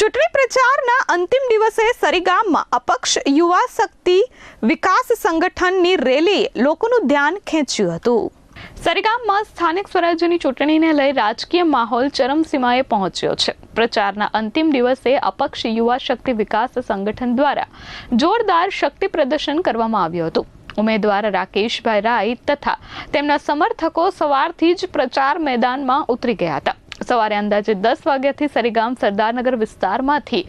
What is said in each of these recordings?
ચૂંટણી પ્રચારના અંતિમ દિવસે સરીગામમાં અપક્ષ યુવા શક્તિ વિકાસ સંગઠનની રેલીએ લોકોનું ધ્યાન ખેંચ્યું હતું। સરીગામમાં સ્થાનિક સ્વરાજ્યની ચૂંટણીને લઈ રાજકીય માહોલ ચરમસીમાએ પહોંચ્યો છે। પ્રચારના અંતિમ દિવસે અપક્ષ યુવા શક્તિ વિકાસ સંગઠન દ્વારા જોરદાર શક્તિ પ્રદર્શન કરવામાં આવ્યું હતું। ઉમેદવાર રાકેશભાઈ રાય તથા તેમના સમર્થકો સવારથી જ પ્રચાર મેદાનમાં ઉતરી ગયા હતા। સવારે અંદાજે 10 વાગ્યાથી સરીગામ સરદારનગર વિસ્તારમાંથી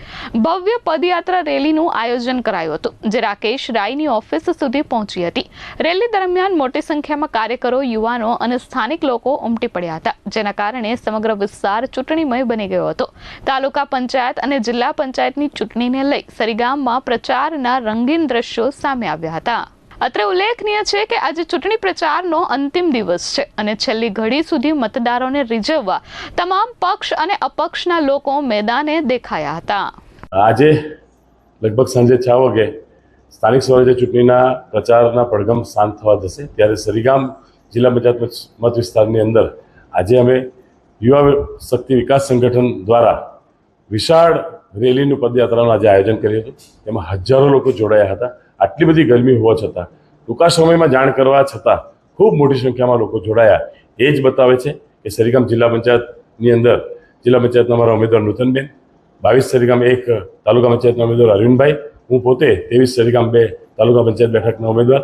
ભવ્ય પદયાત્રા રેલીનું આયોજન કરાયું હતું, જે રાકેશ રાયની ઓફિસ સુધી પહોંચી હતી। રેલી દરમિયાન મોટી સંખ્યામાં કાર્યકરો, યુવાનો અને સ્થાનિક લોકો ઉમટી પડ્યા હતા, જેના કારણે સમગ્ર વિસ્તાર ચૂંટણીમય બની ગયો હતો। તાલુકા પંચાયત અને જિલ્લા પંચાયતની ચૂંટણીને લઈ સરીગામમાં પ્રચારના રંગીન દ્રશ્યો સામે આવ્યા હતા। અત્રે ઉલ્લેખનીય છે કે આજે ચૂંટણી પ્રચારનો અંતિમ દિવસ છે અને છેલ્લી ઘડી સુધી મતદારોને રીઝવવા તમામ પક્ષ અને અપક્ષના લોકો મેદાને દેખાયા હતા। આજે લગભગ સાંજે 6 વાગે સ્થાનિક સ્વરાજ્ય ચૂંટણીના પ્રચારના પડઘમ શાંત થવા જશે, ત્યારે સરીગામ જિલ્લા પંચાયત મત વિસ્તારની અંદર આજે અમે યુવા શક્તિ વિકાસ સંગઠન દ્વારા વિશાળ રેલીનું પદયાત્રાનું આજે આયોજન કર્યું હતું। તેમાં હજારો લોકો જોડાયા હતા। આટલી બધી ગરમી હોવા છતાં, ટૂંકા સમયમાં જાણ કરવા છતાં ખૂબ મોટી સંખ્યામાં લોકો જોડાયા। એ જ બતાવે છે કે સરીગામ જિલ્લા પંચાયતની અંદર જિલ્લા પંચાયતના અમારા ઉમેદવાર નૂતનબેન, 22 સરીગામ 1 તાલુકા પંચાયતના ઉમેદવાર અરવિંદભાઈ, હું પોતે 23 સરીગામ 2 તાલુકા પંચાયત બેઠકના ઉમેદવાર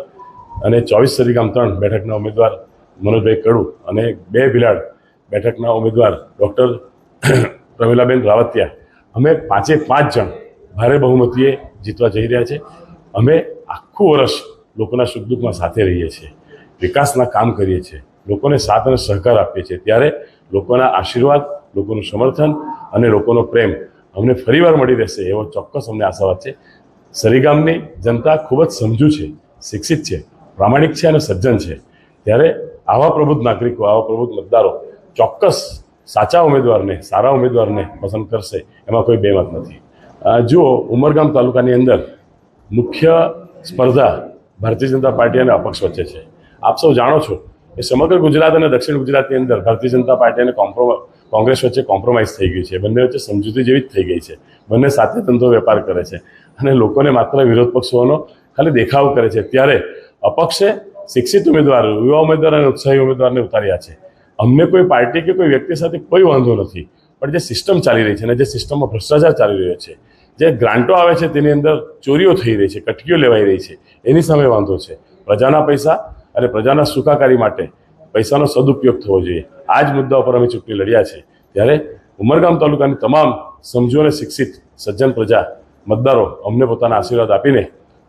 અને 24 સરીગામ 3 બેઠકના ઉમેદવાર મનોજભાઈ કડુ અને 2 ભીલાડ બેઠકના ઉમેદવાર ડૉક્ટર પ્રમીલાબેન રાવતિયા, અમે 5 જણ ભારે બહુમતીએ જીતવા જઈ રહ્યા છે। અમે આખું વર્ષ લોકોના સુખ દુઃખમાં સાથે રહીએ છીએ, વિકાસના કામ કરીએ છીએ, લોકોને સાથ અને સહકાર આપીએ છીએ, ત્યારે લોકોના આશીર્વાદ, લોકોનું સમર્થન અને લોકોનો પ્રેમ અમને ફરીવાર મળી રહેશે એવો ચોક્કસ અમને આશાવાદ છે। સરીગામની જનતા ખૂબ જ સમજુ છે, શિક્ષિત છે, પ્રામાણિક છે અને સજ્જન છે, ત્યારે આવા પ્રબુદ્ધ નાગરિકો, આવા પ્રબુદ્ધ મતદારો ચોક્કસ સાચા ઉમેદવારને, સારા ઉમેદવારને પસંદ કરશે, એમાં કોઈ બેમત નથી। જુઓ, ઉમરગામ તાલુકાની અંદર મુખ્ય સ્પર્ધા ભારતીય જનતા પાર્ટી અને અપક્ષ વચ્ચે છે। આપ સૌ જાણો છો કે સમગ્ર ગુજરાત અને દક્ષિણ ગુજરાતની અંદર ભારતીય જનતા પાર્ટી અને કોંગ્રેસ વચ્ચે કોમ્પ્રોમાઇઝ થઈ ગઈ છે, બંને વચ્ચે સમજૂતી જેવી જ થઈ ગઈ છે, બંને સાથે ધંધો વેપાર કરે છે અને લોકોને માત્ર વિરોધ પક્ષોનો ખાલી દેખાવ કરે છે। ત્યારે અપક્ષે શિક્ષિત ઉમેદવાર, યુવા ઉમેદવાર અને ઉત્સાહી ઉમેદવારને ઉતાર્યા છે। અમને કોઈ પાર્ટી કે કોઈ વ્યક્તિ સાથે કોઈ વાંધો નથી, પણ જે સિસ્ટમ ચાલી રહી છે અને જે સિસ્ટમમાં ભ્રષ્ટાચાર ચાલી રહ્યો છે, જે ગ્રાન્ટો આવે છે તેની અંદર ચોરીઓ થઈ રહી છે, કટકીઓ લેવાઈ રહી છે, એની સામે વાંધો છે। પ્રજાના પૈસા અને પ્રજાના સુખાકારી માટે પૈસાનો સદુપયોગ થવો જોઈએ, આ જ મુદ્દા ઉપર અમે ચૂંટણી લડ્યા છે। ત્યારે ઉમરગામ તાલુકાની તમામ સમજુ અને શિક્ષિત સજ્જન પ્રજા, મતદારો અમને પોતાના આશીર્વાદ આપીને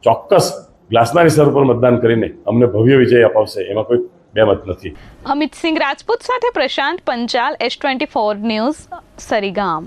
ચોક્કસ ગ્લાસના નિશાન પર મતદાન કરીને અમને ભવ્ય વિજય અપાવશે, એમાં કોઈ બેમત નથી। અમિત સિંહ રાજપૂત સાથે પ્રશાંત પંચાલ, S24 ન્યૂઝ, સરીગામ।